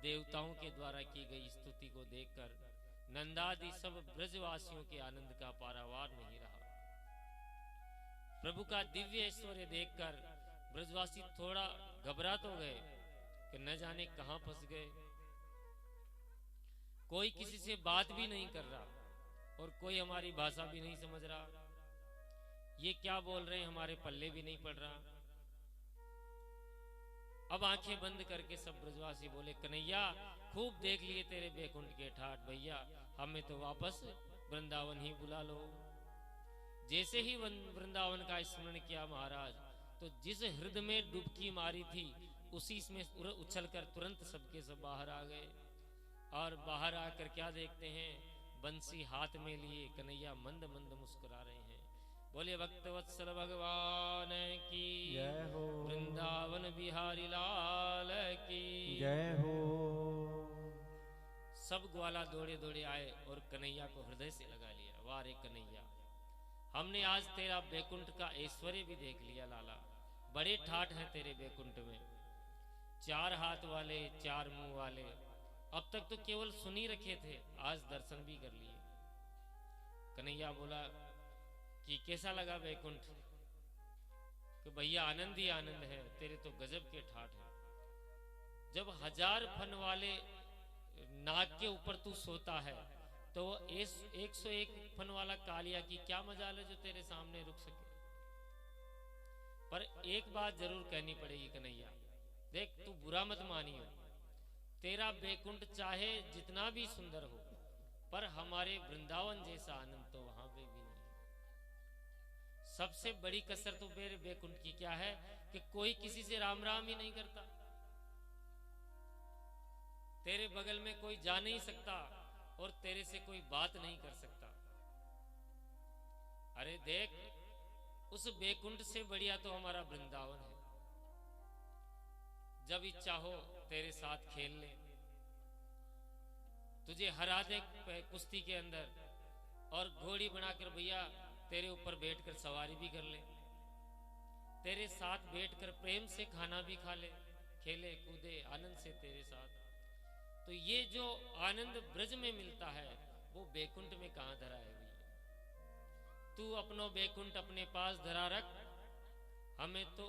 देवताओं के द्वारा की गई स्तुति को देखकर नंदादि सब ब्रजवासियों के आनंद का पारावार नहीं रहा। प्रभु का दिव्य ऐश्वर्य देखकर ब्रजवासी थोड़ा घबरा तो गए कि न जाने कहां फंस गए। कोई किसी से बात भी नहीं कर रहा और कोई हमारी भाषा भी नहीं समझ रहा। ये क्या बोल रहे हैं हमारे पल्ले भी नहीं पड़ रहा। अब आंखें बंद करके सब ब्रजवासी बोले, कन्हैया खूब देख लिए तेरे बैकुंठ के ठाट, भैया हमें तो वापस वृंदावन ही बुला लो। जैसे ही वृंदावन का स्मरण किया महाराज, तो जिस हृदय में डुबकी मारी थी उसी में उछलकर तुरंत सबके सब बाहर आ गए। और बाहर आकर क्या देखते हैं, बंसी हाथ में लिए कन्हैया मंद मंद मुस्कुरा रहे हैं। बोले भक्तवत्सल भगवान की जय हो, वृंदावन बिहारी लाल की जय हो। सब ग्वाला दौड़े दौड़े आए और कन्हैया को हृदय से लगा लिया। वाह रे कन्हैया, हमने आज तेरा बैकुंठ का ऐश्वर्य भी देख लिया लाला। बड़े ठाठ हैं तेरे बैकुंठ में, 4 हाथ वाले 4 मुंह वाले। अब तक तो केवल सुन ही रखे थे, आज दर्शन भी कर लिए। कन्हैया बोला कि कैसा लगा बैकुंठ? कि भैया आनंद ही आनंद है, तेरे तो गजब के ठाठ है। जब 1000 फन वाले नाग के ऊपर तू सोता है तो 101 फन वाला कालिया की क्या मजाल है जो तेरे सामने रुक सके। पर एक बात जरूर कहनी पड़ेगी कन्हैया, देख तू बुरा मत मानियो, तेरा बैकुंठ चाहे जितना भी सुंदर हो, पर हमारे वृंदावन जैसा आनंद तो वहां पे भी नहीं। सबसे बड़ी कसर तो मेरे बैकुंठ की क्या है कि कोई किसी से राम राम ही नहीं करता। तेरे बगल में कोई जा नहीं सकता और तेरे से कोई बात नहीं कर सकता। अरे देख, उस बैकुंठ से बढ़िया तो हमारा वृंदावन है। जब इच्छा हो तेरे साथ खेल ले, तुझे हरा दे कुश्ती के अंदर, और घोड़ी बनाकर भैया तेरे ऊपर बैठकर सवारी भी कर ले, तेरे साथ बैठकर प्रेम से खाना भी खा ले, खेले कूदे आनंद से तेरे साथ। तो ये जो आनंद ब्रज में मिलता है वो बैकुंठ में कहां धरा है भैया। तू अपनो बैकुंठ अपने पास धरा रख, हमें तो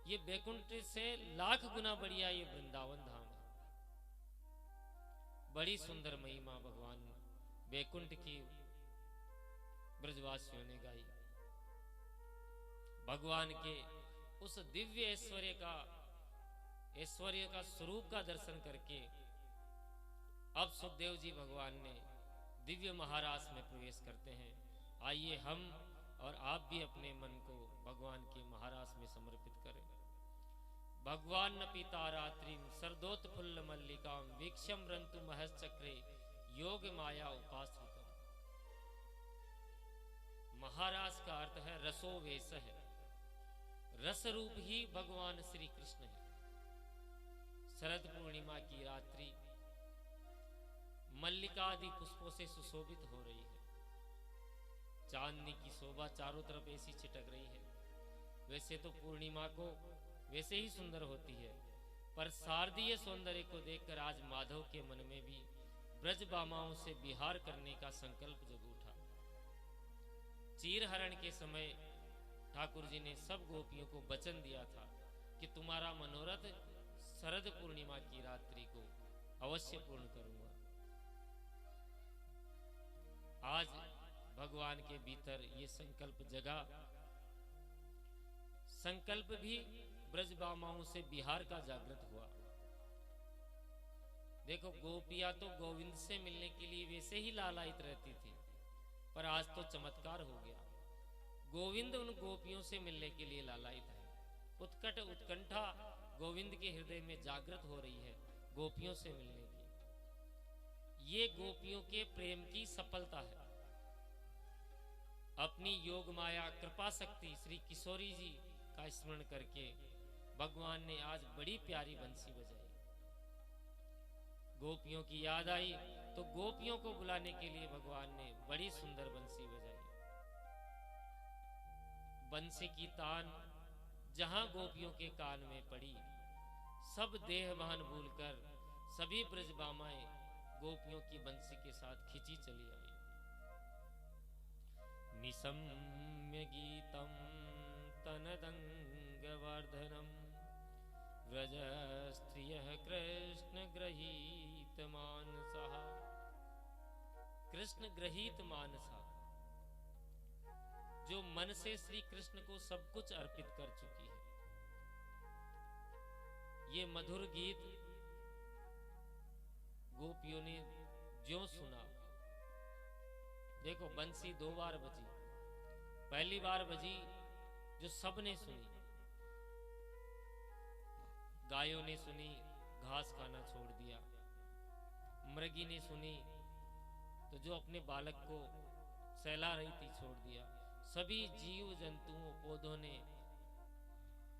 ये बैकुंठ से लाख गुना बढ़िया ये वृंदावन धाम है। बड़ी सुंदर महिमा भगवान बैकुंठ की ब्रजवासियों ने गाई। भगवान के उस दिव्य ऐश्वर्य का स्वरूप का दर्शन करके अब सुखदेव जी भगवान ने दिव्य महारास में प्रवेश करते हैं। आइए हम और आप भी अपने मन को भगवान के महारास में समर्पित करें। भगवान न पिता रात्रिम सरदोत्फुल्ल मल्लिकाम वीक्षम रंतु महश्चक्रे योग माया उपाश्रितम। महारास का अर्थ है रसोवेश है, रस रूप ही भगवान श्री कृष्ण है। शरद पूर्णिमा की रात्रि मल्लिका आदि पुष्पों से सुशोभित हो रही है। चांदनी की शोभा चारों तरफ ऐसी छिटक रही है। वैसे तो पूर्णिमा को वैसे ही सुंदर होती है, पर शारदीय सौंदर्य को देखकर आज माधव के मन में भी ब्रज बामाओं से विहार करने का संकल्प जग उठा। चीरहरण के समय ठाकुर जी ने सब गोपियों को वचन दिया था कि तुम्हारा मनोरथ शरद पूर्णिमा की रात्रि को अवश्य पूर्ण करूंगा। आज भगवान के भीतर ये संकल्प जगा। संकल्प भी ब्रजबामाओं से बिहार का जागृत हुआ। देखो, गोपियां तो गोविंद से मिलने के लिए वैसे ही लालायित रहती थी, पर आज तो चमत्कार हो गया। गोविंद उन गोपियों से मिलने के लिए लालायित है। उत्कट उत्कंठा गोविंद के हृदय में जागृत हो रही है गोपियों से मिलने की। ये गोपियों के प्रेम की सफलता है। अपनी योग माया कृपा शक्ति श्री किशोरी जी का स्मरण करके भगवान ने आज बड़ी प्यारी बंसी बजाई। गोपियों की याद आई तो गोपियों को बुलाने के लिए भगवान ने बड़ी सुंदर बंसी बजाई। बंसी की तान जहां गोपियों के कान में पड़ी, सब देहभान भूलकर सभी ब्रजबामाएं गोपियों की बंसी के साथ खिंची चली आई। निशम्य गीतम तनदंगवर्धनम व्रज स्त्रियः कृष्ण ग्रहीत मानसः। कृष्ण ग्रहीत मानसा, जो मन से श्री कृष्ण को सब कुछ अर्पित कर चुकी है। ये मधुर गीत गोपियों ने ज्यों सुना। देखो बंसी 2 बार बजी। पहली बार बजी जो सबने सुनी, गायों ने सुनी, घास खाना छोड़ दिया। मृगी ने सुनी तो जो अपने बालक को सहला रही थी छोड़ दिया। सभी जीव जंतुओं पौधों ने,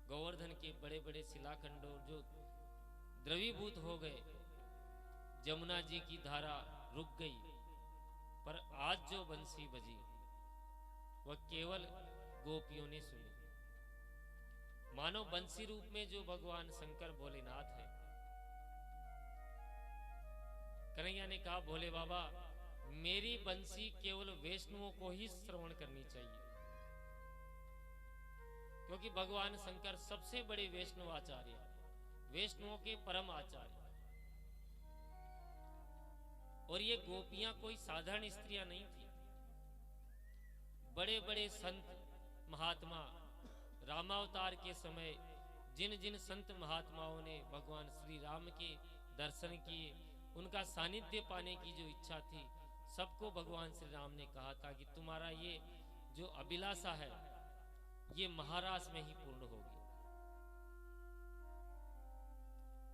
गोवर्धन के बड़े बड़े शिलाखंडों जो द्रवीभूत हो गए, जमुना जी की धारा रुक गई। पर आज जो बंसी बजी वह केवल गोपियों ने सुनी। मानो बंसी रूप में जो भगवान शंकर भोलेनाथ है। कन्हैया ने कहा, भोले बाबा मेरी बंसी केवल वैष्णवों को ही श्रवण करनी चाहिए, क्योंकि भगवान शंकर सबसे बड़े वैष्णवाचार्य, वैष्णवों के परम आचार्य। और ये गोपियां कोई साधारण स्त्रियां नहीं थी। बड़े बड़े संत महात्मा रामावतार के समय जिन जिन संत महात्माओं ने भगवान श्री राम के दर्शन किए, उनका सानिध्य पाने की जो इच्छा थी, सबको भगवान श्री राम ने कहा था कि तुम्हारा ये जो अभिलाषा है ये महाराज में ही पूर्ण होगी।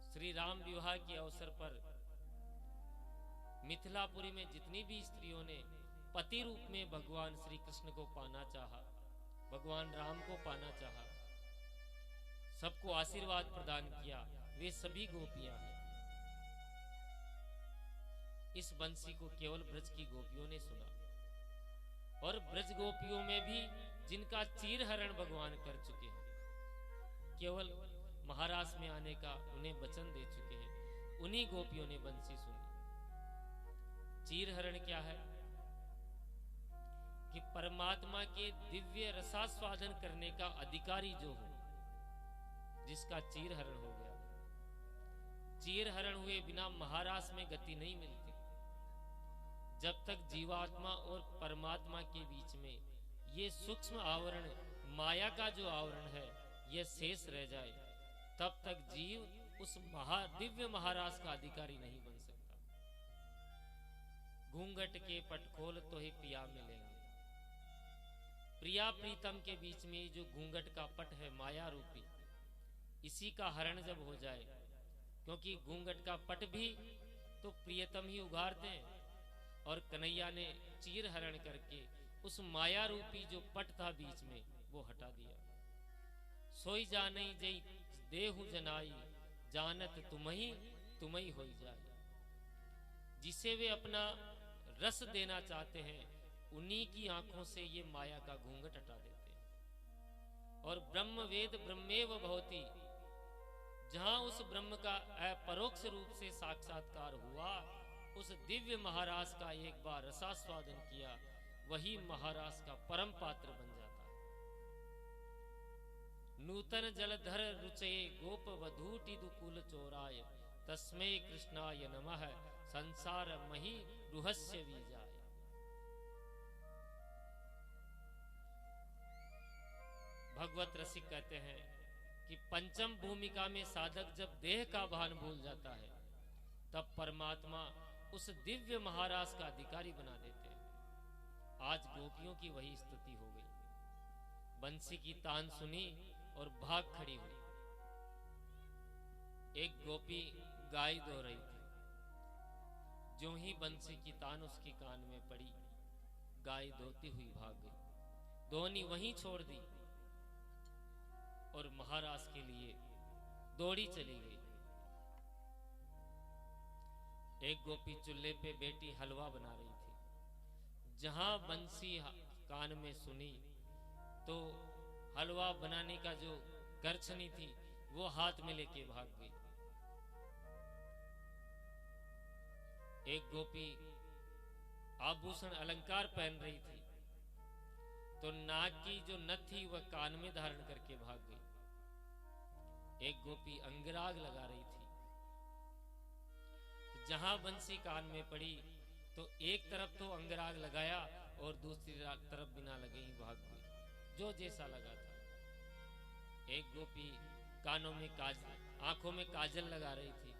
श्री राम विवाह के अवसर पर मिथिलापुरी में जितनी भी स्त्रियों ने पति रूप में भगवान श्री कृष्ण को पाना चाहा, भगवान राम को पाना चाहा, सबको आशीर्वाद प्रदान किया, वे सभी गोपियां हैं। इस बंसी को केवल ब्रज की गोपियों ने सुना। और ब्रज गोपियों में भी जिनका चीरहरण भगवान कर चुके हैं, केवल महाराज में आने का उन्हें वचन दे चुके हैं, उन्हीं गोपियों ने बंसी सुनी। चीरहरण क्या है? कि परमात्मा के दिव्य रसास्वादन करने का अधिकारी जो हो, जिसका चीरहरण हो गया। चीरहरण हुए बिना महाराज में गति नहीं मिलती। जब तक जीवात्मा और परमात्मा के बीच में ये सूक्ष्म आवरण, माया का जो आवरण है, यह शेष रह जाए, तब तक जीव उस दिव्य महाराज का अधिकारी नहीं बन सकता। घूंघट के पट खोल तो ही पिया मिलेंगे। प्रिया प्रीतम के बीच में जो घूंघट का पट है माया रूपी, इसी का हरण जब हो जाए, क्योंकि घूंघट का पट भी तो प्रियतम ही उगारते हैं, और कन्हैया ने चीर हरण करके उस माया रूपी जो पट था बीच में वो हटा दिया। सोई जानई जई देहु जनाई, जानत तुम्ही होई जाए। जिसे वे अपना रस देना चाहते हैं, उन्हीं की आंखों से ये माया का घूंघट हटा देते हैं। और ब्रह्म वेद ब्रह्मेव भवति, जहां उस ब्रह्म का अपरोक्ष रूप से साक्षात्कार हुआ, उस दिव्य महाराज का एक बार रसास्वादन किया, वही महाराज का परम पात्र बन जाता है। नूतन जलधर रुचे गोप वधूटि दुकुल चोराय, तस्मै कृष्णाय नमः संसार मही रुहस्य बीजाय। भगवत रसिक कहते हैं कि पंचम भूमिका में साधक जब देह का भान भूल जाता है, तब परमात्मा उस दिव्य महाराज का अधिकारी बना देते हैं। आज गोपियों की वही स्थिति हो गई। बंसी की तान सुनी और भाग खड़ी हुई। एक गोपी गाय दो रही थी। जो ही बंसी की तान उसके कान में पड़ी, गाय दोती हुई भाग गई। दोहनी वहीं छोड़ दी और महाराज के लिए दौड़ी चली गई। एक गोपी चूल्हे पे बैठी हलवा बना रही थी। जहां बंसी कान में सुनी तो हलवा बनाने का जो करछनी थी वो हाथ में लेके भाग गई। एक गोपी आभूषण अलंकार पहन रही थी, तो नाक की जो नथ थी वह कान में धारण करके भाग गई। एक गोपी अंगराग लगा रही थी, तो जहां बंसी कान में पड़ी तो एक तरफ तो अंगराग लगाया और दूसरी तरफ बिना लगे ही भाग गई, जो जैसा लगा था। एक गोपी कानों में काजल, आंखों में काजल लगा रही थी,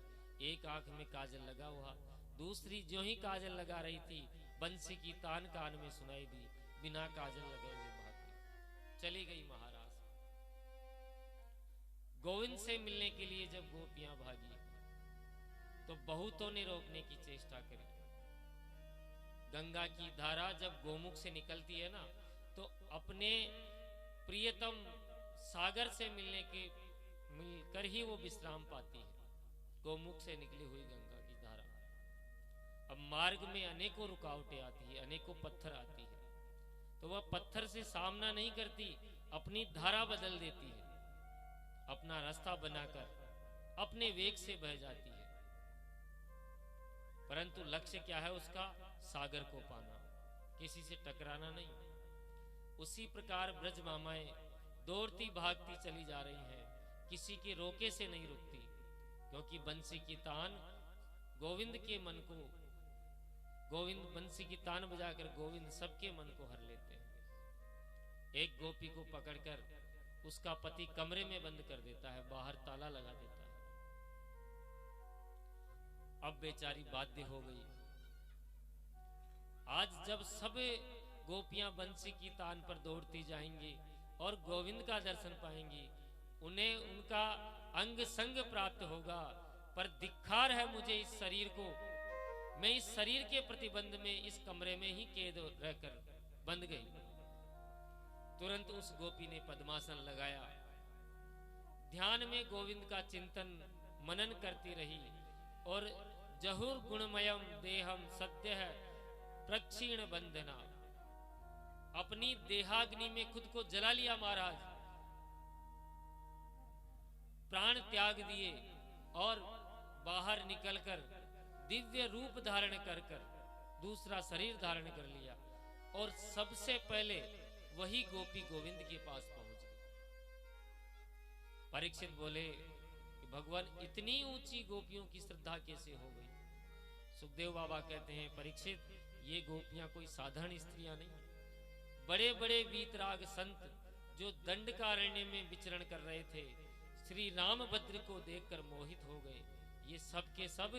एक आंख में काजल लगा हुआ, दूसरी जो ही काजल लगा रही थी बंसी की तान कान में सुनाई दी, बिना काजल लगे हुए भाग गई, चली गई महाराज। गोविंद से मिलने के लिए जब गोपियां भागी तो बहुतों ने रोकने की चेष्टा करी। गंगा की धारा जब गोमुख से निकलती है ना, तो अपने प्रियतम सागर से मिलकर ही वो विश्राम पाती है, गोमुख से निकली हुई गंगा की धारा। अब मार्ग में अनेकों रुकावटें आती है, अनेकों पत्थर आती है, तो वह पत्थर से सामना नहीं करती, अपनी धारा बदल देती है, अपना रास्ता बनाकर अपने वेग से बह जाती है। परंतु लक्ष्य क्या है उसका? सागर को पाना, किसी से टकराना नहीं। उसी प्रकार ब्रज मामाएं दौड़ती भागती चली जा रही हैं, किसी के रोके से नहीं रुकती, क्योंकि बंसी की तान गोविंद के मन को, गोविंद बंसी की तान बजाकर गोविंद सबके मन को हर लेते हैं। एक गोपी को पकड़कर उसका पति कमरे में बंद कर देता है, बाहर ताला लगा देता है। अब बेचारी बाध्य हो गई। आज जब सब गोपियां बंसी की तान पर दौड़ती जाएंगी और गोविंद का दर्शन पाएंगी, उन्हें उनका अंग संग प्राप्त होगा, पर धिक्कार है मुझे इस शरीर को, मैं इस शरीर के प्रतिबंध में इस कमरे में ही कैद रहकर बंद गई। तुरंत उस गोपी ने पद्मासन लगाया, ध्यान में गोविंद का चिंतन मनन करती रही और जहुर गुणमयम देहम सत्य है प्रक्षीण बंधना, अपनी देहाग्नि में खुद को जला लिया महाराज, प्राण त्याग दिए और बाहर निकलकर दिव्य रूप धारण कर दूसरा शरीर धारण कर लिया, और सबसे पहले वही गोपी गोविंद के पास पहुंच गई। परीक्षित बोले कि भगवान इतनी ऊंची गोपियों की श्रद्धा कैसे हो गई? सुखदेव बाबा कहते हैं, परीक्षित ये गोपियां कोई साधारण स्त्रियां नहीं, बड़े बड़े वीतराग संत जो दंडकारण्य में विचरण कर रहे थे, श्री रामभद्र को देखकर मोहित हो गए। ये सब के सब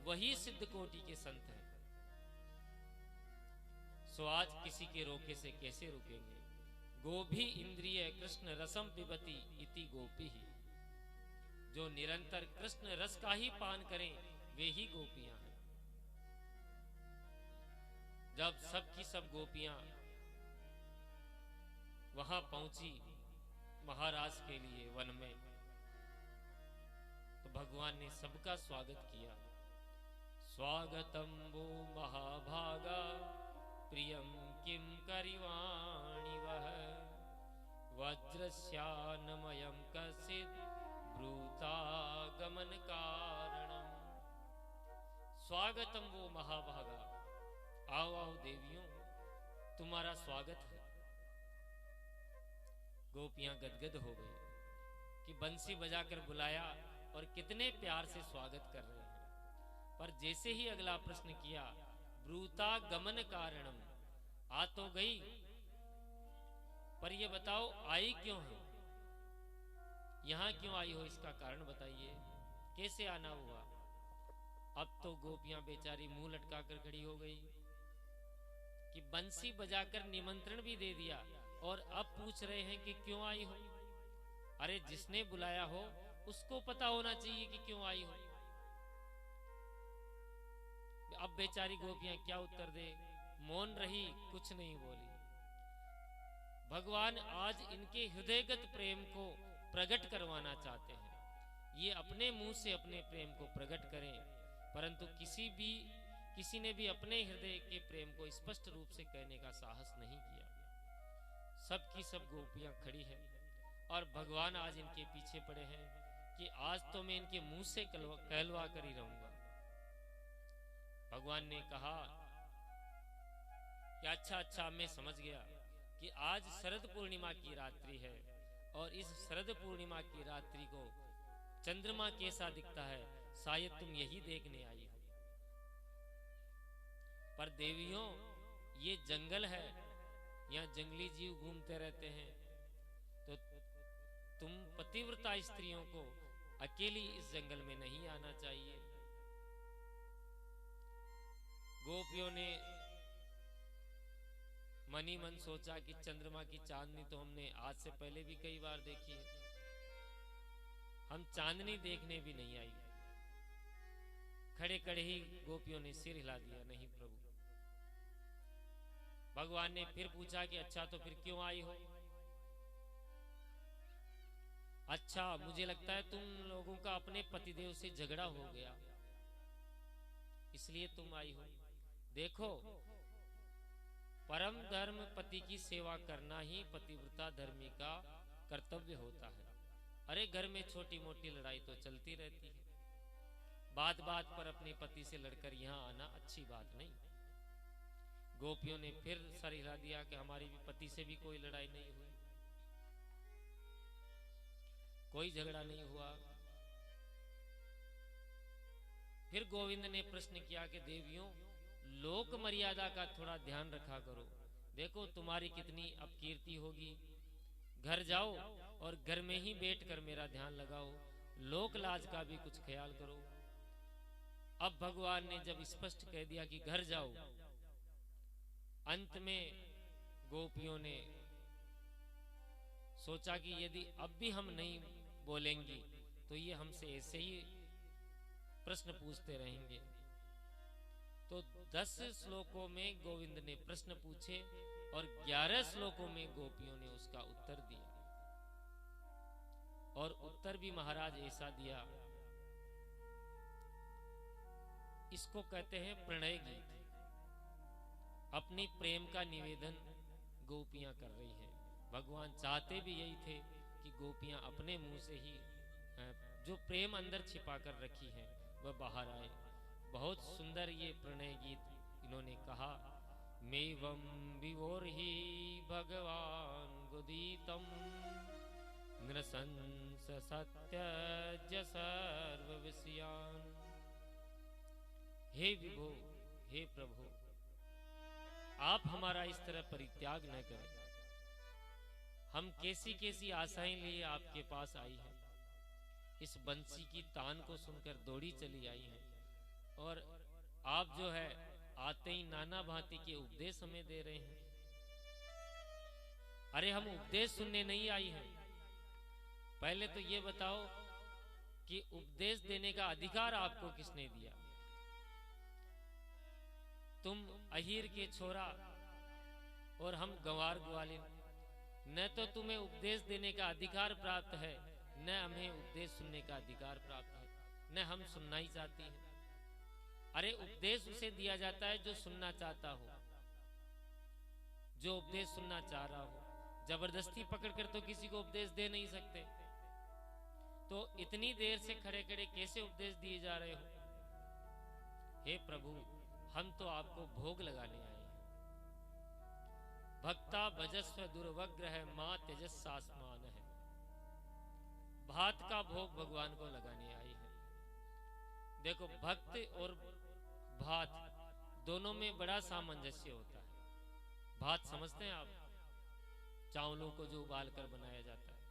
वही सिद्ध कोटि के संत हैं। सो आज किसी के रोके से कैसे रुकेंगे? गोभी इंद्रिय कृष्ण रसम पिबती इति गोपी ही, जो निरंतर कृष्ण रस का ही पान करें वे ही गोपियां हैं। जब सब की सब गोपियां वहां पहुंची महाराज के लिए वन में, तो भगवान ने सबका स्वागत किया। स्वागतम वो महाभागा प्रियम किम करिवाणि वह, वज्रस्यान्मयं कसित ब्रूतागमन कारणम। स्वागतम वो महाभागा, आओ आओ देवियों, तुम्हारा स्वागत है। गोपियां गदगद हो गई कि बंसी बजाकर बुलाया और कितने प्यार से स्वागत कर रहे हैं। पर जैसे ही अगला प्रश्न किया, ब्रूता गमन कारणम, आ तो गई पर ये बताओ आई क्यों हो, यहां क्यों आई हो, इसका कारण बताइए, कैसे आना हुआ? अब तो गोपियां बेचारी मुंह लटकाकर खड़ी हो गई कि बंसी बजाकर निमंत्रण भी दे दिया और अब पूछ रहे हैं कि क्यों आई हो। अरे जिसने बुलाया हो उसको पता होना चाहिए कि क्यों आई हो। अब बेचारी गोपियां क्या उत्तर दे? मौन रही, कुछ नहीं बोली। भगवान आज इनके हृदयगत प्रेम को प्रकट करवाना चाहते हैं। ये अपने मुंह से अपने प्रेम को प्रकट करें, परंतु किसी ने भी अपने हृदय के प्रेम को स्पष्ट रूप से कहने का साहस नहीं किया। सब की सब गोपियां खड़ी हैं और भगवान आज इनके पीछे पड़े हैं कि आज तो मैं इनके मुंह से कहलवा कर ही रहूंगा। भगवान ने कहा कि अच्छा अच्छा, मैं समझ गया कि आज शरद पूर्णिमा की रात्रि है और इस शरद पूर्णिमा की रात्रि को चंद्रमा कैसा दिखता है, शायद तुम यही देखने आई हो। पर देवियों, ये जंगल है, यहाँ जंगली जीव घूमते रहते हैं, तो तुम पतिव्रता स्त्रियों को अकेली इस जंगल में नहीं आना चाहिए। गोपियों ने मनी मन सोचा कि चंद्रमा की चांदनी तो हमने आज से पहले भी कई बार देखी है, हम चांदनी देखने भी नहीं आई। खड़े खड़े ही गोपियों ने सिर हिला दिया, नहीं प्रभु। भगवान ने फिर पूछा कि अच्छा तो फिर क्यों आई हो? अच्छा, मुझे लगता है तुम लोगों का अपने पतिदेव से झगड़ा हो गया, इसलिए तुम आई हो। देखो, परम धर्म पति की सेवा करना ही पतिव्रता धर्मी का कर्तव्य होता है। अरे घर में छोटी मोटी लड़ाई तो चलती रहती है, बात बात पर अपने पति से लड़कर यहाँ आना अच्छी बात नहीं। गोपियों ने फिर सर हिला दिया कि हमारी भी पति से भी कोई लड़ाई नहीं हुई, कोई झगड़ा नहीं हुआ। फिर गोविंद ने प्रश्न किया कि देवियों, लोक मर्यादा का थोड़ा ध्यान रखा करो। देखो तुम्हारी कितनी अपकीर्ति होगी, घर जाओ और घर में ही बैठकर मेरा ध्यान लगाओ, लोक लाज का भी कुछ ख्याल करो। अब भगवान ने जब स्पष्ट कह दिया कि घर जाओ, अंत में गोपियों ने सोचा कि यदि अब भी हम नहीं बोलेंगी तो ये हमसे ऐसे ही प्रश्न पूछते रहेंगे। तो 10 श्लोकों में गोविंद ने प्रश्न पूछे और 11 श्लोकों में गोपियों ने उसका उत्तर दिया। और उत्तर भी महाराज ऐसा दिया, इसको कहते हैं प्रणय गीत। अपनी प्रेम का निवेदन गोपियां कर रही हैं। भगवान चाहते भी यही थे कि गोपियां अपने मुंह से ही जो प्रेम अंदर छिपा कर रखी है वह बाहर आए। बहुत सुंदर ये प्रणय गीत इन्होंने कहा। मेवं विवोर्हि भगवान गुदीतम नृशंस सत्यज सर्व विषयान। हे विभो, हे प्रभु, आप हमारा इस तरह परित्याग न करें। हम कैसी कैसी आशाएं लिए आपके पास आई हैं, इस बंसी की तान को सुनकर दौड़ी चली आई हैं, और आप जो है आते ही नाना भांति के उपदेश हमें दे रहे हैं। अरे हम उपदेश सुनने नहीं आई हैं, पहले तो ये बताओ कि उपदेश देने का अधिकार आपको किसने दिया? तुम अहीर के छोरा और हम गंवार ग्वालिन, न तो तुम्हें उपदेश देने का अधिकार प्राप्त है, न हमें उपदेश सुनने का अधिकार प्राप्त है, न हम सुनना ही चाहती हैं। अरे उपदेश उसे दिया जाता है जो सुनना चाहता हो, जो उपदेश सुनना चाह रहा हो। जबरदस्ती पकड़कर तो किसी को उपदेश दे नहीं सकते। तो इतनी देर से खड़े खड़े कैसे उपदेश दिए जा रहे हो? हे प्रभु, हम तो आपको भोग लगाने आए हैं। भक्ता भजस्व दुर्वग्रह मां तेजस्मान है। भात का भोग भगवान को लगाने आई है। देखो, भक्त और भात दोनों में बड़ा सामंजस्य होता है। भात समझते हैं आप? चावलों को जो उबाल कर बनाया जाता है।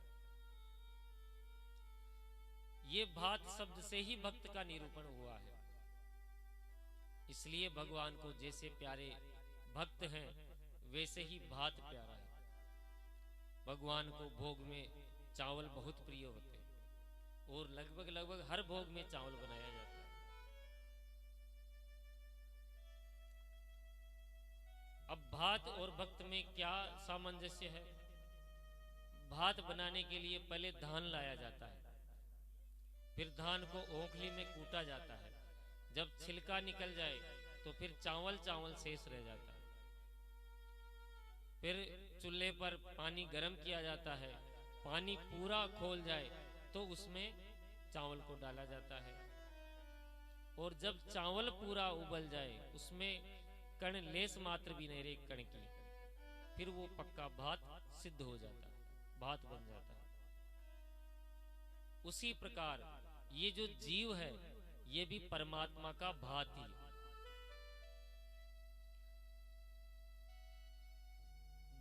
ये भात शब्द से ही भक्त का निरूपण हुआ है। इसलिए भगवान को जैसे प्यारे भक्त हैं वैसे ही भात प्यारा है। भगवान को भोग में चावल बहुत प्रिय होते हैं और लगभग लगभग हर भोग में चावल बनाया जाता है। अब भात और भक्त में क्या सामंजस्य है? भात बनाने के लिए पहले धान लाया जाता है, फिर धान को ओखली में कूटा जाता है। जब छिलका निकल जाए तो फिर चावल चावल शेष रह जाता है। फिर चूल्हे पर पानी गर्म किया जाता है, पानी पूरा खोल जाए तो उसमें चावल को डाला जाता है। और जब चावल पूरा उबल जाए, उसमें कण लेस मात्र भी नहीं रहे कण की, फिर वो पक्का भात सिद्ध हो जाता है, भात बन जाता है। उसी प्रकार ये जो जीव है ये भी परमात्मा का भात ही।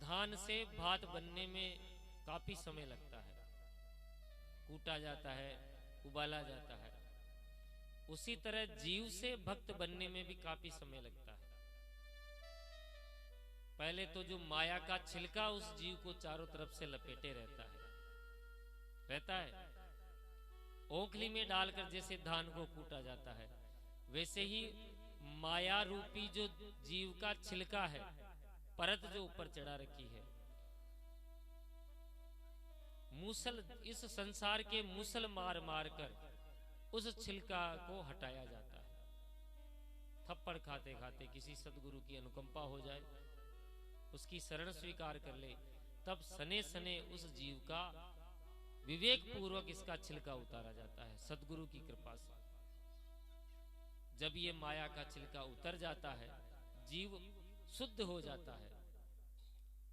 धान से भात बनने में काफी समय लगता है, कूटा जाता है, उबाला जाता है। उसी तरह जीव से भक्त बनने में भी काफी समय लगता है। पहले तो जो माया का छिलका उस जीव को चारों तरफ से लपेटे रहता है। ओखली में डालकर जैसे धान को कूटा जाता है, वैसे ही माया रूपी जो जीव का छिलका है, परत जो ऊपर चढ़ा रखी है, मूसल, इस संसार के मूसल मार मार कर उस छिलका को हटाया जाता है। थप्पड़ खाते खाते किसी सदगुरु की अनुकंपा हो जाए, उसकी शरण स्वीकार कर ले, तब सने सने उस जीव का विवेक पूर्वक इसका छिलका उतारा जाता है सदगुरु की कृपा से। जब ये माया का छिलका उतर जाता है, जीव शुद्ध हो जाता है,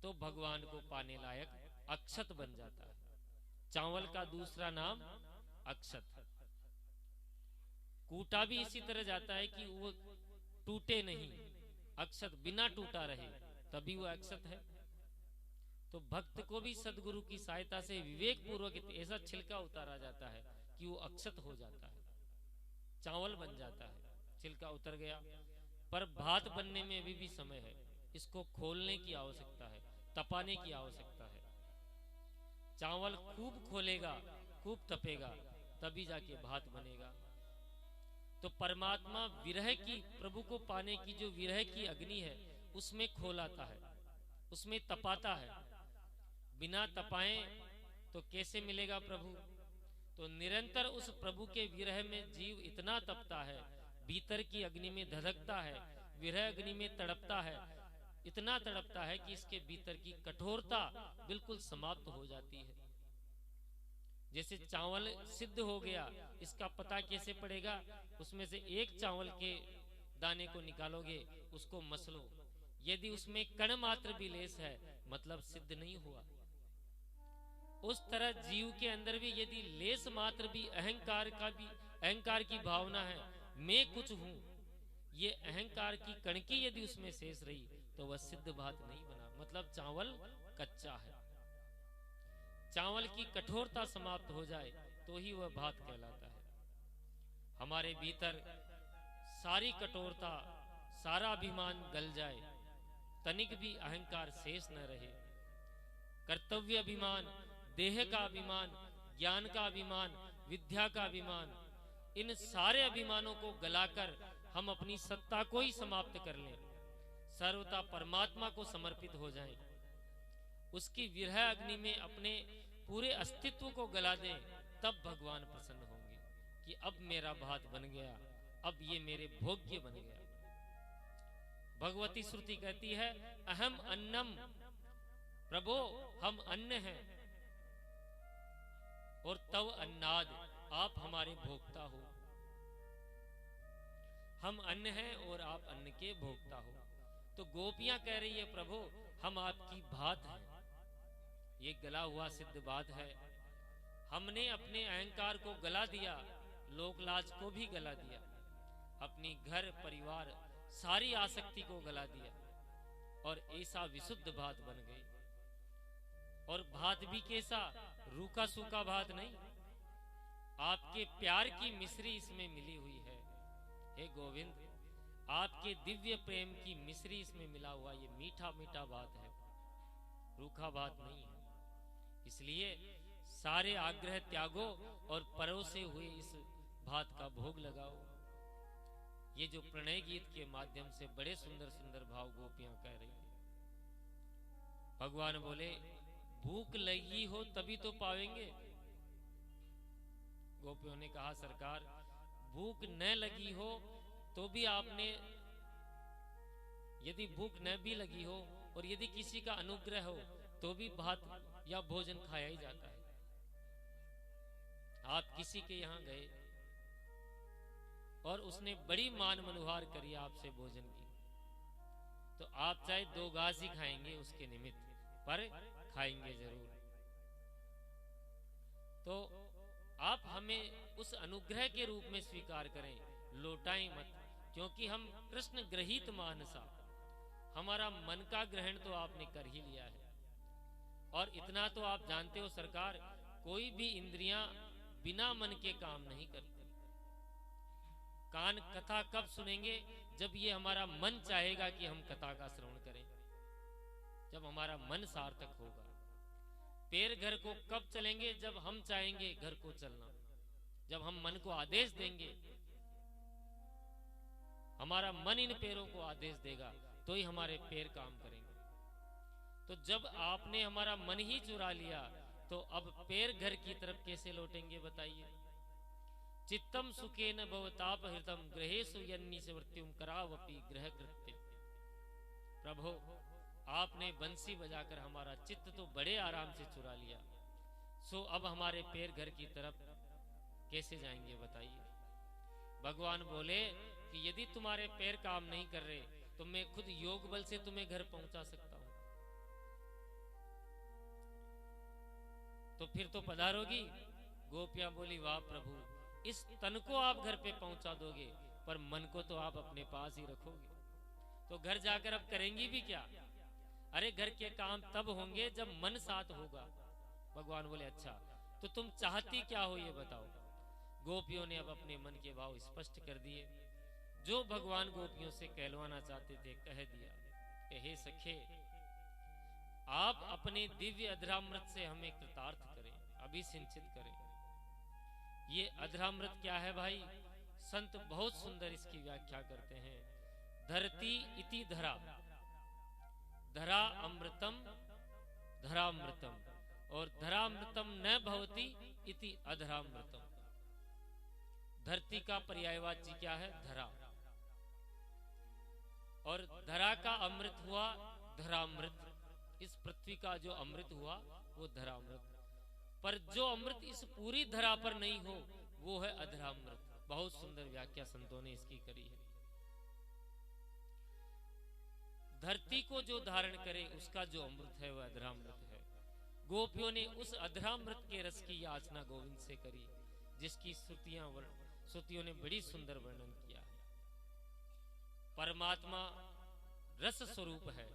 तो भगवान को पाने लायक अक्षत बन जाता है। चावल का दूसरा नाम अक्षत। कूटा भी इसी तरह जाता है कि वो टूटे नहीं, अक्षत बिना टूटा रहे, तभी वो अक्षत है। तो भक्त को भी सदगुरु की सहायता से विवेक पूर्वक ऐसा छिलका उतारा जाता है कि वो अक्षत हो जाता है, चावल बन जाता है। छिलका उतर गया, पर भात बनने में अभी भी समय है। इसको खोलने की आवश्यकता है, तपाने की आवश्यकता है। चावल खूब खोलेगा, खूब तपेगा, तभी जाके भात बनेगा। तो परमात्मा विरह की, प्रभु को पाने की जो विरह की अग्नि है, उसमें खोलाता है, उसमें तपाता है। बिना तपाए तो कैसे मिलेगा प्रभु? तो निरंतर उस प्रभु के विरह में जीव इतना तपता है, भीतर की अग्नि में धधकता है, विरह अग्नि में तड़पता है, इतना तड़पता है कि इसके भीतर की कठोरता बिल्कुल समाप्त हो जाती है। जैसे चावल सिद्ध हो गया, इसका पता कैसे पड़ेगा? उसमें से एक चावल के दाने को निकालोगे, उसको मसलो, यदि उसमें कण मात्र भी लेस है, मतलब सिद्ध नहीं हुआ। उस तरह जीव के अंदर भी यदि लेस मात्र भी अहंकार की भावना है, मैं कुछ हूं, ये अहंकार की कणकी यदि उसमें शेष रही, तो वह सिद्ध भात नहीं बना, मतलब चावल कच्चा है। चावल की कठोरता समाप्त हो जाए तो ही वह भात कहलाता है। हमारे भीतर सारी कठोरता, सारा अभिमान गल जाए, तनिक भी अहंकार शेष न रहे, कर्तव्य अभिमान, देह का अभिमान, ज्ञान का अभिमान, विद्या का अभिमान, इन सारे अभिमानों को गलाकर हम अपनी सत्ता को ही समाप्त कर लें, सर्वथा परमात्मा को समर्पित हो जाएं, उसकी विरह अग्नि में अपने पूरे अस्तित्व को गला दें, तब भगवान प्रसन्न होंगे कि अब मेरा भात बन गया, अब ये मेरे भोग्य बन गया। भगवती श्रुति कहती है, अहम अन्नम, प्रभो हम अन्न हैं और तव अन्नाद, आप हमारे भोक्ता हो। हम अन्न हैं और आप अन्न के भोक्ता हो। तो गोपियां कह रही है, प्रभु हम आपकी भात हैं, ये गला हुआ सिद्ध भात है। हमने अपने अहंकार को गला दिया, लोकलाज को भी गला दिया, अपनी घर परिवार सारी आसक्ति को गला दिया, और ऐसा विशुद्ध भात बन गई। और भात भी कैसा? रूखा सूखा भात नहीं, आपके प्यार की मिश्री इसमें मिली हुई है। हे गोविंद, आपके दिव्य प्रेम की मिश्री इसमें मिला हुआ ये मीठा मीठा भात है, रूखा भात नहीं है। इसलिए सारे आग्रह त्यागो और परोसे हुए इस भात का भोग लगाओ। ये जो प्रणय गीत के माध्यम से बड़े सुंदर सुंदर भाव गोपियां कह रही है। भगवान बोले, भूख लगी हो तभी तो पावेंगे। गोपियों ने कहा, सरकार भूख न लगी हो तो भी आपने, यदि भूख न भी लगी हो और यदि किसी का अनुग्रह हो तो भी भात या भोजन खाया ही जाता है। आप किसी के यहां गए, और उसने बड़ी मान मनुहार करी आपसे भोजन की, तो आप चाहे 2 घास ही खाएंगे उसके निमित्त, पर खाएंगे जरूर। तो आप हमें उस अनुग्रह के रूप में स्वीकार करें, लौटाएं मत, क्योंकि हम कृष्ण ग्रहित मानसा, हमारा मन का ग्रहण तो आपने कर ही लिया है। और इतना तो आप जानते हो सरकार, कोई भी इंद्रियां बिना मन के काम नहीं करती। कान कथा कब सुनेंगे? जब ये हमारा मन चाहेगा कि हम कथा का श्रवण करें, जब हमारा मन सार्थक होगा। पैर घर को कब चलेंगे? जब हम चाहेंगे घर को चलना, जब हम मन को आदेश देंगे, हमारा मन इन पैरों को आदेश देगा तो ही हमारे पैर काम करेंगे। तो जब आपने हमारा मन ही चुरा लिया, तो अब पैर घर की तरफ कैसे लौटेंगे बताइए? चित्तम सुखेन भवताप हृतम ग्रहेषु यन्निस मृत्युम करावपि ग्रह कृत्य। प्रभु, आपने बंसी बजाकर हमारा चित्त तो बड़े आराम से चुरा लिया, सो अब हमारे पैर घर की तरफ कैसे जाएंगे बताइए? भगवान बोले कि यदि तुम्हारे पैर काम नहीं कर रहे तो मैं खुद योग बल से तुम्हें घर पहुंचा सकता हूं। तो फिर तो पधारोगी? गोपियां बोली, वाह प्रभु, इस तन को आप घर पे पहुंचा दोगे, पर मन को तो आप अपने पास ही रखोगे। तो घर जाकर अब करेंगी भी क्या? अरे घर के काम तब होंगे जब मन साथ होगा। भगवान बोले, अच्छा तो तुम चाहती क्या हो ये बताओ। गोपियों ने अब अपने मन के भाव स्पष्ट कर दिए। जो भगवान गोपियों से कहलवाना चाहते थे कह दिया। हे सखे, आप अपने दिव्य अधरामृत से हमें कृतार्थ करें, अभिसिंचित करें। ये अधरामृत क्या है भाई? संत बहुत सुंदर इसकी व्याख्या करते हैं। धरती इति धरा, धरा अमृतम धरामृतम, और धरामृतम न भवति इति अधरामृतम। धरती का पर्यायवाची क्या है? धरा। और धरा का अमृत हुआ धरामृत। इस पृथ्वी का जो अमृत हुआ वो धरामृत। पर जो अमृत इस पूरी धरा पर नहीं हो वो है अधरामृत। बहुत सुंदर व्याख्या संतों ने इसकी करी है। धरती को जो धारण करे उसका जो अमृत है वह अधरामृत है। गोपियों ने उस अधरामृत के रस की याचना गोविंद से करी, जिसकी श्रुतियों ने बड़ी सुंदर वर्णन किया है। परमात्मा रस स्वरूप है,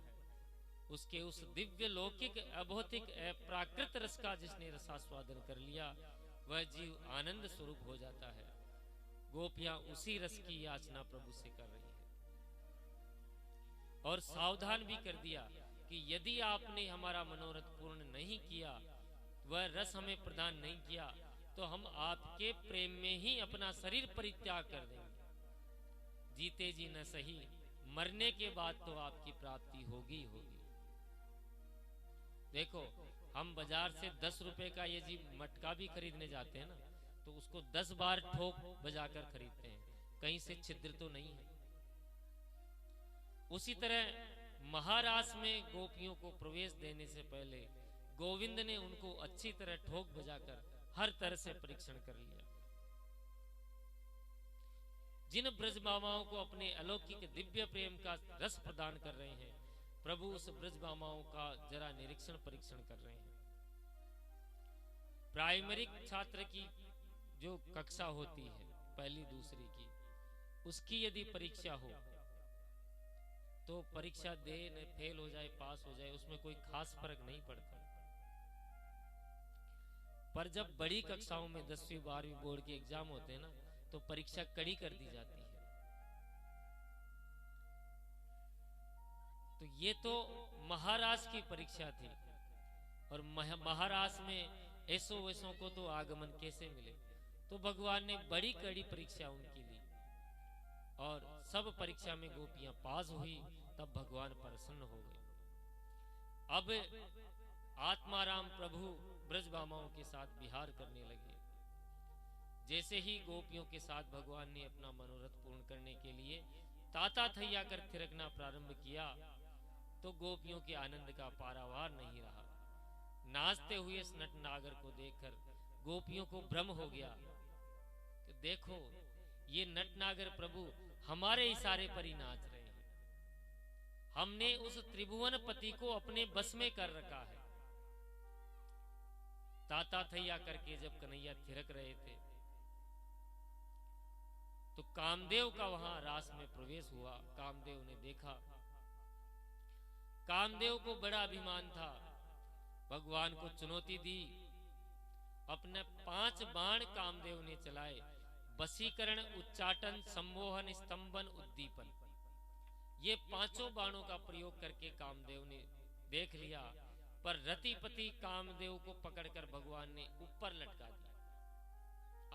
उसके उस दिव्य लौकिक अभौतिक प्राकृत रस का जिसने रसास्वादन कर लिया वह जीव आनंद स्वरूप हो जाता है। गोपियां उसी रस की याचना प्रभु से कर रही है। और सावधान भी कर दिया कि यदि आपने हमारा मनोरथ पूर्ण नहीं किया, वह रस हमें प्रदान नहीं किया, तो हम आपके प्रेम में ही अपना शरीर परित्याग कर देंगे। जीते जी न सही, मरने के बाद तो आपकी प्राप्ति होगी होगी। देखो, हम बाजार से 10 रुपए का ये जी मटका भी खरीदने जाते हैं ना, तो उसको 10 बार ठोक बजाकर खरीदते हैं, कहीं से छिद्र तो नहीं है। उसी तरह महारास में गोपियों को प्रवेश देने से पहले गोविंद ने उनको अच्छी तरह ठोक बजाकर हर तरह से परीक्षण कर लिया। जिन ब्रज मामाओं को अपने अलौकिक दिव्य प्रेम का रस प्रदान कर रहे हैं, प्रभु उस ब्रज मामाओं का जरा निरीक्षण परीक्षण कर रहे हैं। प्राइमरी छात्र की जो कक्षा होती है पहली दूसरी की, उसकी यदि परीक्षा हो तो परीक्षा दे न फेल हो जाए पास हो जाए उसमें कोई खास फर्क नहीं पड़ता। पर जब बड़ी कक्षाओं में 10वीं 12वीं बोर्ड के एग्जाम होते हैं ना, तो परीक्षा कड़ी कर दी जाती है। तो ये तो महाराज की परीक्षा थी, और महाराज में ऐसो वैसों को तो आगमन कैसे मिले। तो भगवान ने बड़ी कड़ी परीक्षा उनकी ली, और सब परीक्षा में गोपियां पास हुई, तब भगवान प्रसन्न हो गए। अब आत्माराम प्रभु ब्रजबामाओं के साथ विहार करने लगे। जैसे ही गोपियों के साथ भगवान ने अपना मनोरथ पूर्ण करने के लिए ताता थैया कर थिरकना प्रारंभ किया, तो गोपियों के आनंद का पारावार नहीं रहा। नाचते हुए इस नटनागर को देखकर गोपियों को भ्रम हो गया कि देखो, ये नटनागर प्रभु हमारे इशारे पर ही नाच रहे हैं। हमने उस त्रिभुवन पति को अपने बस में कर रखा है। ताता थैया करके जब कन्हैया थिरक रहे थे तो कामदेव का वहां रास में प्रवेश हुआ। कामदेव ने देखा, कामदेव को बड़ा अभिमान था, भगवान को चुनौती दी। अपने 5 बाण कामदेव ने चलाए, वशीकरण, उच्चाटन, सम्मोहन, स्तंभन, उद्दीपन। ये 5 बाणों का प्रयोग करके कामदेव ने देख लिया, पर रतिपति कामदेव को पकड़कर भगवान ने ऊपर लटका दिया,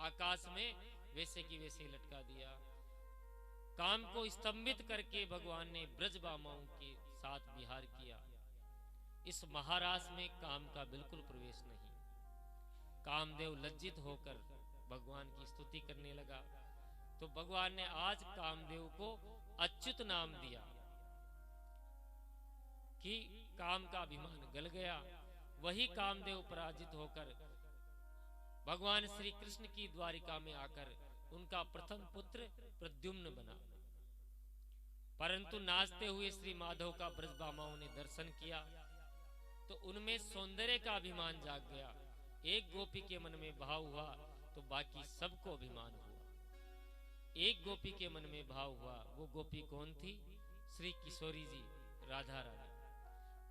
आकाश में वैसे की वैसे लटका दिया। काम को स्तंभित करके भगवान ने ब्रजबामाओं के साथ विहार किया। इस महारास में काम का बिल्कुल प्रवेश नहीं। कामदेव लज्जित होकर भगवान की स्तुति करने लगा, तो भगवान ने आज कामदेव को अच्युत नाम दिया कि काम का अभिमान गल गया। वही कामदेव पराजित होकर भगवान श्री कृष्ण की द्वारिका में आकर उनका प्रथम पुत्र प्रद्युम्न बना। परंतु नाचते हुए श्री माधव का ब्रजबामाओं ने दर्शन किया तो उनमें सौंदर्य का अभिमान जाग गया। एक गोपी के मन में भाव हुआ तो बाकी सबको अभिमान हुआ। एक गोपी के मन में भाव हुआ, वो गोपी कौन थी? श्री किशोरी जी, राधा रानी।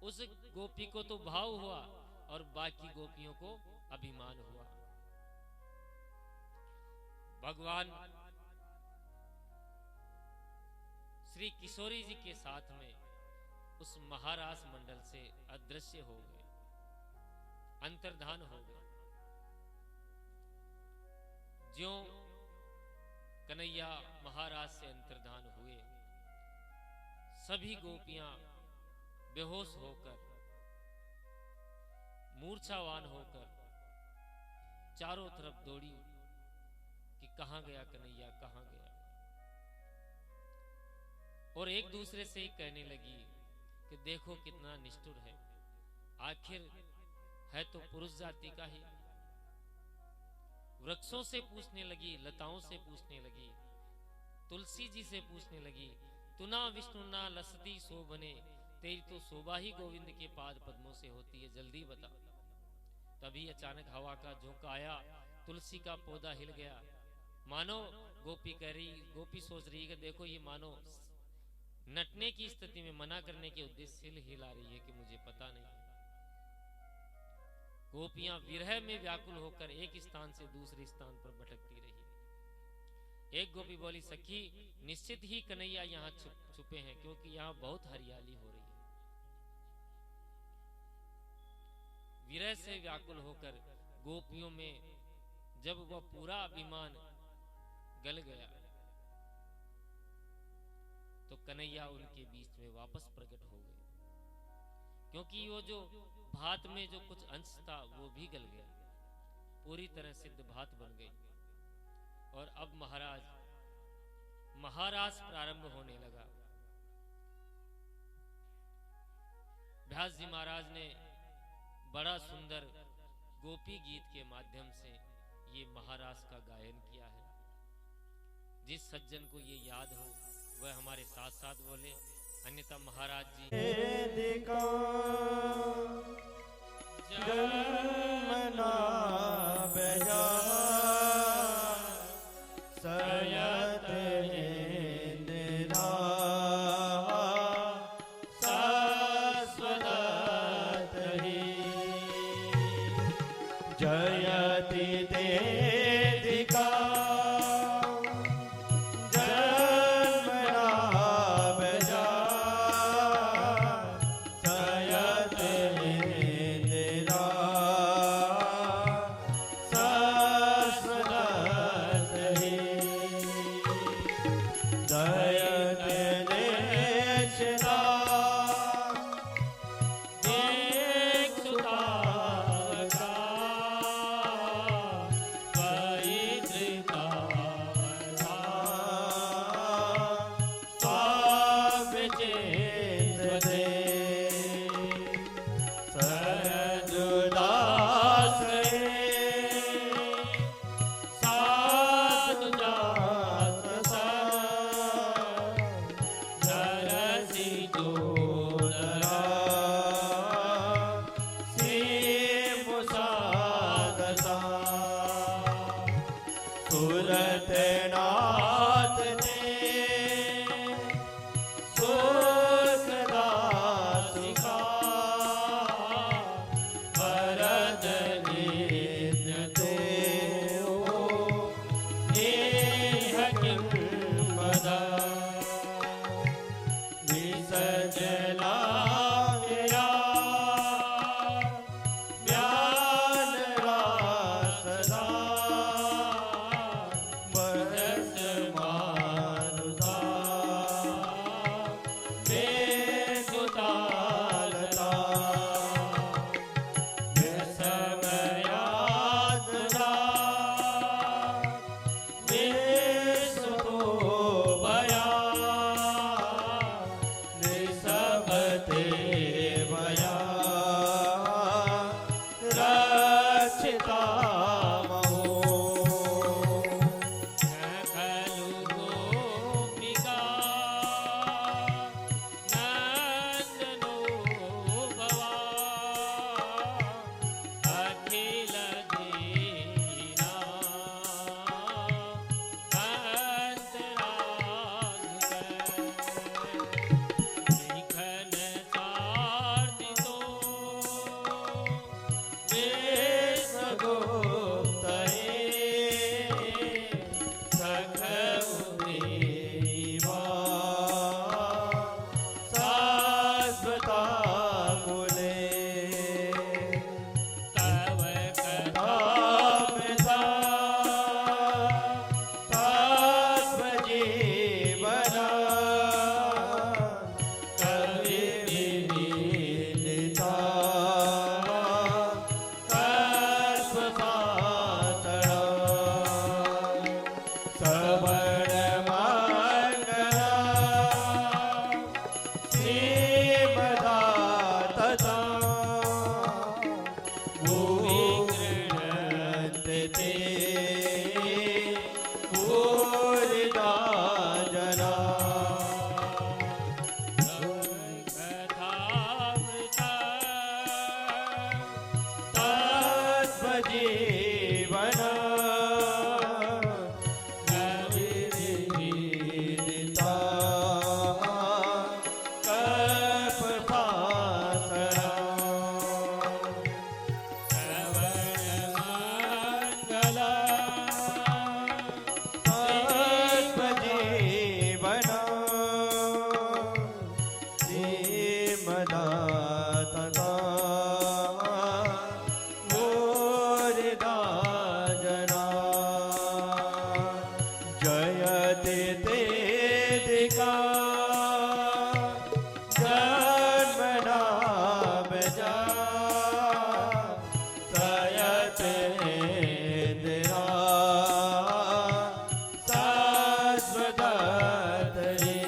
उस गोपी को तो भाव हुआ और बाकी गोपियों को अभिमान हुआ। भगवान श्री किशोरी जी के साथ में उस महारास मंडल से अदृश्य हो गए, अंतर्धान हो गए। ज्यों कन्हैया महाराज से अंतर्धान हुए, सभी गोपियां बेहोश होकर, मूर्छावान होकर चारों तरफ दौड़ी कि कहां गया कन्हैया, कहां गया। और एक दूसरे से ही कहने लगी कि देखो कितना निष्ठुर है, आखिर है तो पुरुष जाति का ही। वृक्षों से पूछने लगी, लताओं से पूछने लगी, तुलसी जी से पूछने लगी, तुना विष्णु ना लसती शोभने, तेरी तो शोभा ही गोविंद के पाद पद्मों से होती है, जल्दी बता। तभी अचानक हवा का झोंका आया, तुलसी का पौधा हिल गया। मानो गोपी कह रही, गोपी सोच रही कि देखो ये मानो नटने की स्थिति में मना करने के उद्देश्य से हिला रही है कि मुझे पता नहीं। गोपियां विरह में व्याकुल होकर एक स्थान से दूसरे स्थान पर भटकती रही। एक गोपी बोली, सखी निश्चित ही कन्हैया यहाँ छुपे हैं, क्योंकि यहाँ बहुत हरियाली हो रही है। विरह से व्याकुल होकर गोपियों में जब वह पूरा अभिमान गल गया तो कन्हैया उनके बीच में वापस प्रकट हो गए, क्योंकि वो जो भात में जो कुछ अंश था वो भी गल गया, पूरी तरह सिद्ध भात बन गई। और अब महाराज प्रारंभ होने लगा। व्यास जी महाराज ने बड़ा सुंदर गोपी गीत के माध्यम से ये महाराज का गायन किया है। जिस सज्जन को ये याद हो वह हमारे साथ साथ बोले, अन्यथा महाराज जी जन्मना बजा सयत इंदिरा शाश्वत ही जयति देदिका सूरत नाथ ने सुखदास का वरद नित्य देव नेह किम बदा विसजला मेरा ज्ञान रासदा बरस मारुदा बेसुतालता बेसमयातना बेसुतो बया निसबते बया रक्षिता महो खलु गोपिका नंदनो भवा अखिल दीना अंतराग लिखन जयते तेदिका जन्म नाम जा सयते इंदिरा शाश्वत रे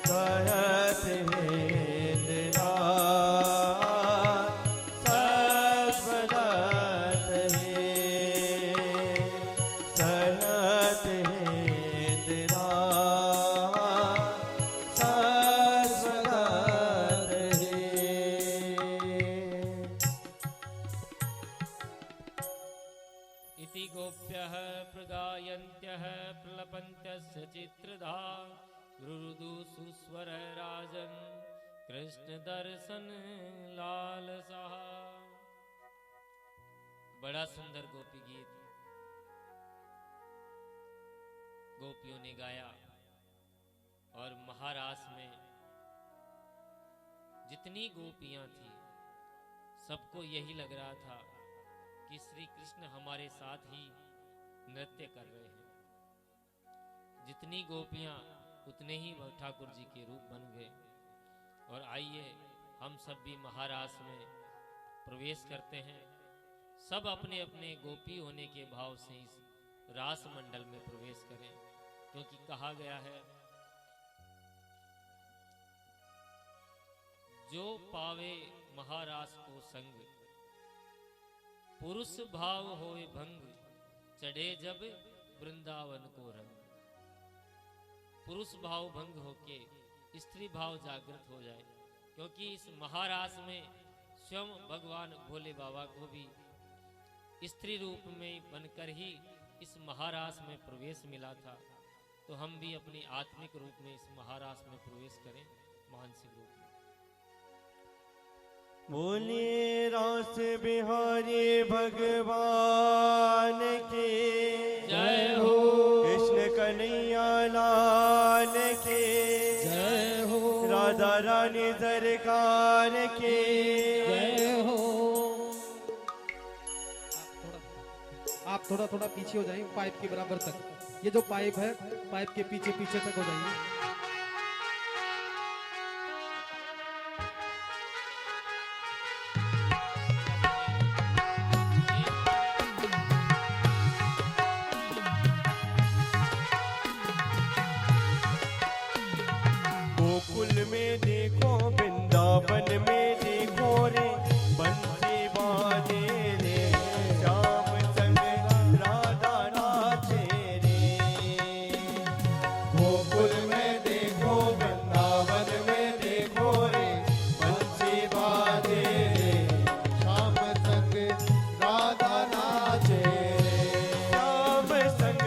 सयते इंदिरा शाश्वत रे सनत इंदिरा शाश्वत रे। इति गोप्यः प्रगायन्त्यः प्रलपन्त्यस्य चित्रधा रुरुदु सुस्वर राजन् कृष्ण दर्शन लालसा। बड़ा सुंदर गोपी गीत गोपियों ने गाया और महारास में जितनी गोपियां थी सबको यही लग रहा था कि श्री कृष्ण हमारे साथ ही नृत्य कर रहे हैं। जितनी गोपियां उतने ही वह ठाकुर जी के रूप बन गए। और आइए हम सब भी महारास में प्रवेश करते हैं। सब अपने अपने गोपी होने के भाव से इस रास मंडल में प्रवेश करें, क्योंकि कहा गया है जो पावे महारास को संग पुरुष भाव होए भंग चढ़े जब वृंदावन को रंग। पुरुष भाव भंग होके स्त्री भाव जागृत हो जाए, क्योंकि इस महारास में स्वयं भगवान भोले बाबा को भी स्त्री रूप में बनकर ही इस महारास में प्रवेश मिला था, तो हम भी अपनी आत्मिक रूप में इस महारास में प्रवेश करें, मानसिक रूप में। बोले रास बिहारी भगवान की जय हो। कृष्ण कन्हैया लाल की जय हो। राधा रानी सरकार की जय हो। आप थोड़ा थोड़ा पीछे हो जाइए पाइप के बराबर तक। ये जो पाइप है, पाइप के पीछे पीछे तक हो जाइए। गोकुल में देखो, वृंदावन में देखो रे, बंसी बाजे रे, श्याम संग राधा नाचे रे। गोकुल में देखो, वृंदावन में देखो रे, बंसी बाजे रे, श्याम संग राधा नाचे रे। श्याम संग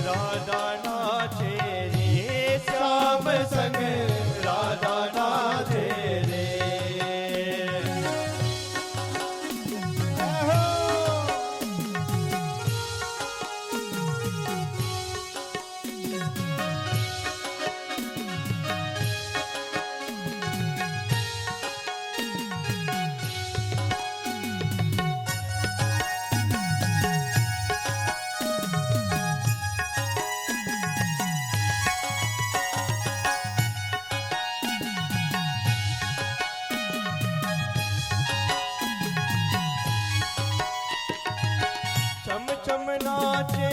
राधा नाचे रे, श्याम संग राधा नाचे रे। चम चम नाचे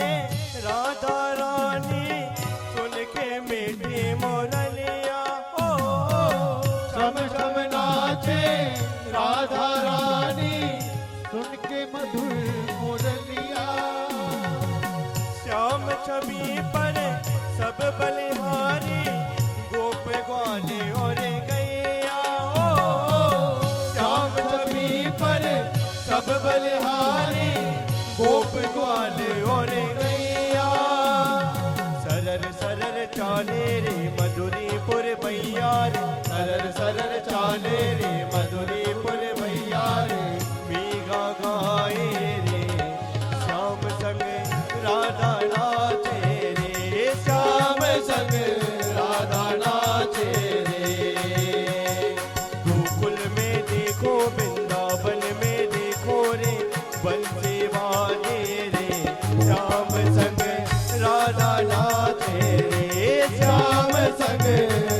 राधा रानी, सुन के मीठी मोरलिया हो। चम चम नाचे राधा रानी, सुन के मधुर मुरलिया। श्याम छवि पर सब बलिहारी, गोप ग्वाले और गैया हो। श्याम छवि पर सब बलिहारी, गोप ग्वाले और गैया। सरर सरर चाले रे मधुरीपुर भैया रे, सरर सरर चाले रे मधुरीपुर भैया रे। मीगा गाए रे, श्याम संग राधा नाचे रे, श्याम संग राधा नाचे रे। गोकुल में देखो, वृंदावन में देखो रे, बंसी बाजे रे, श्याम संग राधा नाचे रे, श्याम संग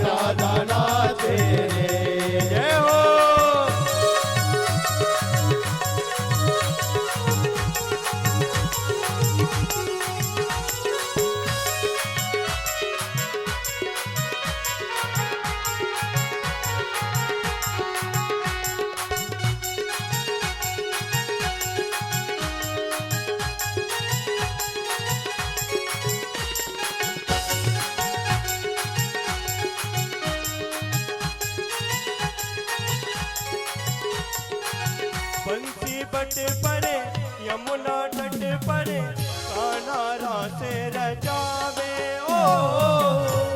राधा नाचे रे। जय हो। बंसी बट परे, यमुना तट परे, कान्हा रास रचावे ओ।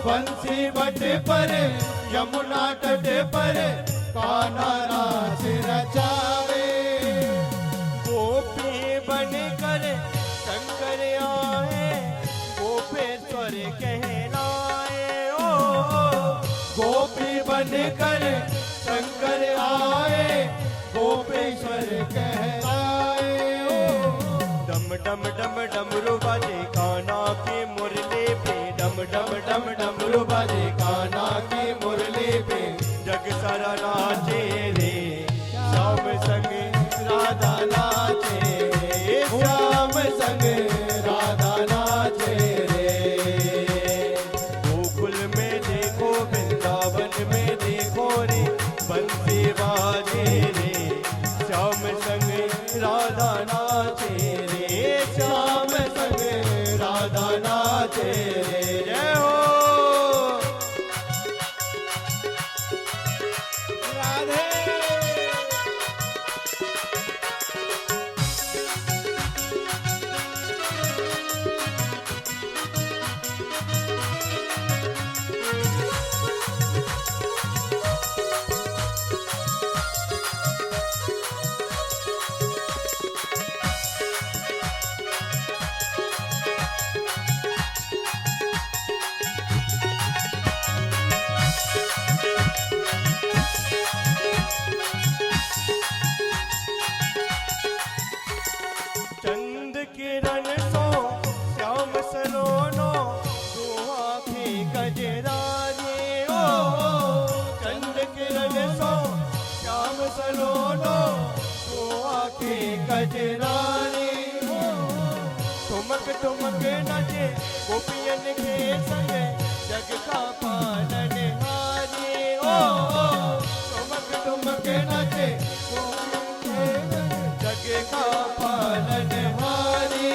बंसी बट परे, यमुना तट परे, कान्हा रास रचावे। गोपी बन कर शंकर आए, गोपेश्वर कहलाए ओ। गोपी बन कर शंकर आए, गोपेश्वर कहलाए ओ। डम डम डम डमरू बाजे कान्हा की मुरली पे, डम डम डम डमरू बाजे कान्हा की मुरली पे। जग सारा नाचे रे, श्याम संग राधा नाचे रे, श्याम संग राधा नाचे रे। गोकुल में देखो, वृंदावन में देखो रे, बंसी बाजे रे, श्याम संग राधा नाचे रे, श्याम किरण सो श्याम सलोनो दो आँखें गजरारी ओ चंद्र किरण सो श्याम सलोनो दो आँखें गजरारी ठुमक ठुमक नाचे गोपियन के संग जग का पालन हारी ओ ठुमक ठुमक नाचे जग का पालन हारी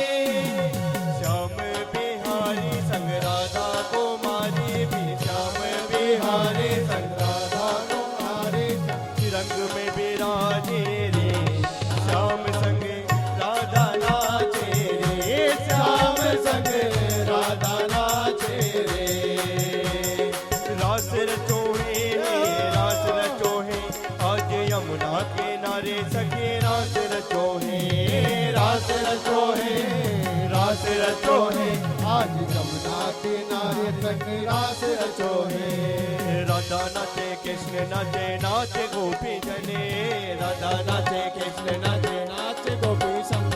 श्याम बिहारी संग राधा कुमारी भी श्याम बिहारी संग राधा कुमारी रंग में विराजे रे श्याम संग राधा नाचे रे श्याम संग राधा नाचे रे रास रचोहे आज यमुना किनारे सखी रास रचोहे रास रचोहे आज यमुना किनारे सखी रास रचोहे राधा नाचे कृष्ण नाचे नाचे गोपी जने राधा नाचे कृष्ण नाचे नाच गोपी संग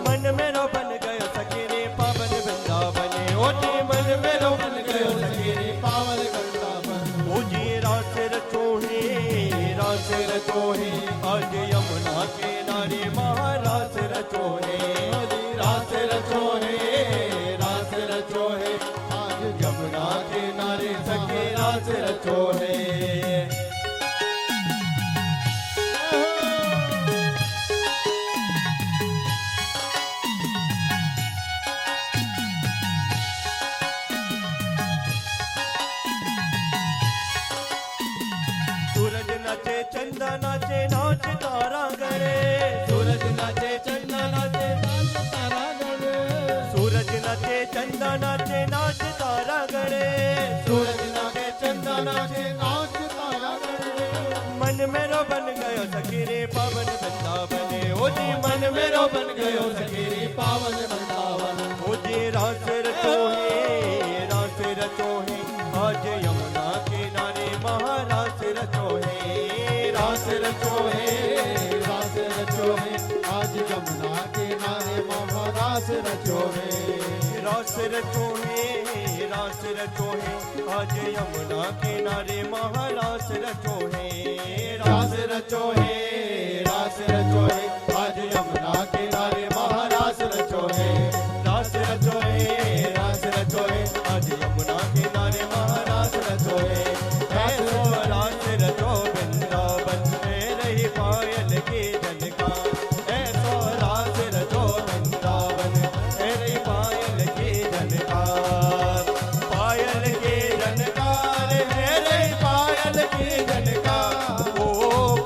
मन मेरो बन गयो सखी रे पावन वृंदावन ओ जी मन मेरो बन गयो सखी रे पावन वृंदावन ओ जी रास रचोहे आज यमुना किनारे महारास रचोहे रास रचोहे आज यमुना किनारे सखी रास रचोहे सूरज नाचे चंदा नाचे नाच तारा गणे सूरज नाचे चंदा नाचे नाच तारा गणे सूरज नाचे चंदा नाचे नाच तारा गणे सूरज नाचे चंदा नाचे नाच तारा गणे मन मेरो बन गयो सखी रे पावन वृंदावन ओ जी मन मेरो बन गयो सखी रे पावन वृंदावन ओ जी रास रचोहे आज यमुना किनारे महारास रचोहे रास रचोहे आज यमुना किनारे महारास रचोहे रास रचोहे आज यमुना किनारे महारास रचोहे रास रचोहे आज यमुना किनारे महारास रचोहे रास रचोहे आज यमुना किनारे महारास रचोहे ऐसो रास रचो वृंदावन में रही पायल की झनकार ऐसो रास रचो वृंदावन में रही पायल की झनकार पायल की झनकार है रे पायल की झनकार ओ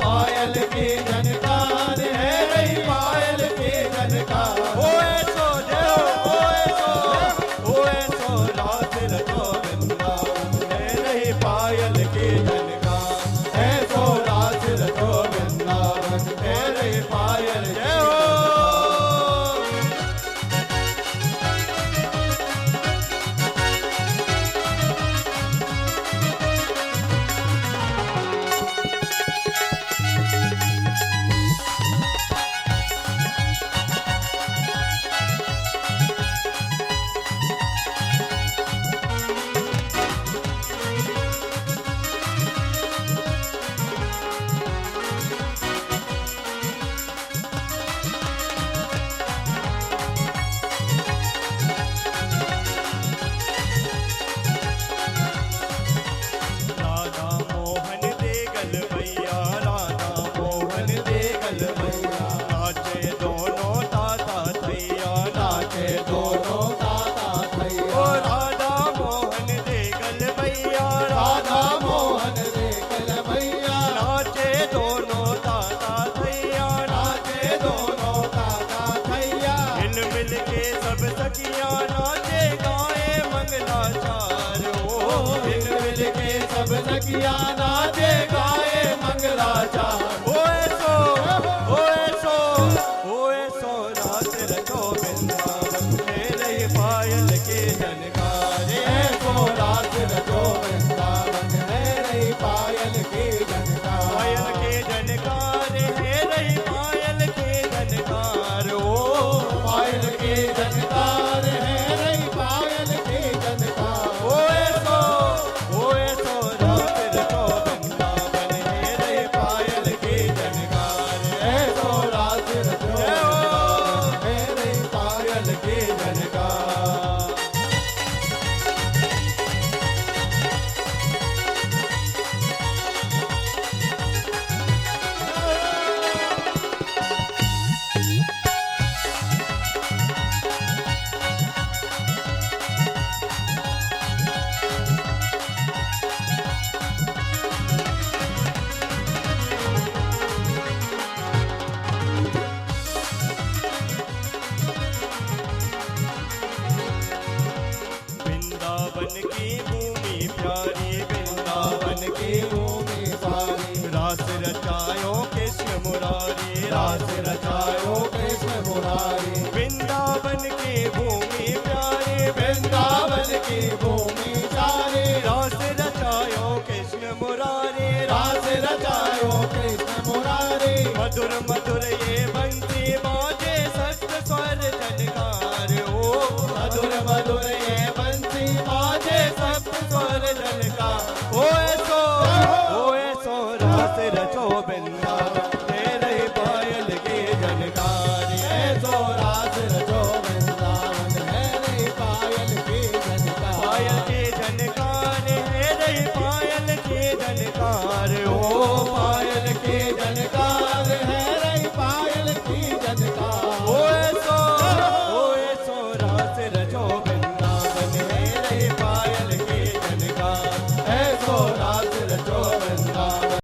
पायल की झनकार है रे पायल की झनकार ओ ऐसो रास रचो वृंदावन में रही पायल की झनकार ऐसो रास रचो वृंदावन में रही पायल जय हो राधा मोहन दे गल भैया राधा मोहन दे गल भैया नाचे दोनों ताता थैया नाचे दोनों ताता ओ थैया राधा मोहन दे गल भैया राधा मोहन देखल भैया नाचे दोनों ताता थैया नाचे दोनों ताता थैया मिल मिल के सब सखिया नाचे गाए मंगलाचार ओ मिल मिल के सब सखिया नाचे गाए मंगलाचार ओए सो रात रचो वृंदावन में रही पायल के झनकारे ऐसो रात रचो वृंदावन में रही पायल की झनकार पायल के झनकार है रही पायल के झनकार ओ पायल के की झनकार। वृंदावन की भूमि प्यारी, वृंदावन की भूमि सारी, रास रचायो कृष्ण मुरारी, रास रचायो कृष्ण मुरारी। वृंदावन की भूमि प्यारी, वृंदावन की भूमि सारी, रास रचायो कृष्ण मुरारी, रास रचायो कृष्ण मुरारी। मधुर मधुर ये बंसी बाजे सप्त स्वर झनकार, ओ मधुर मधुर ये बंसी बाजे सप्त स्वर झनकार। ओ ऐसो रास रचो वृंदावन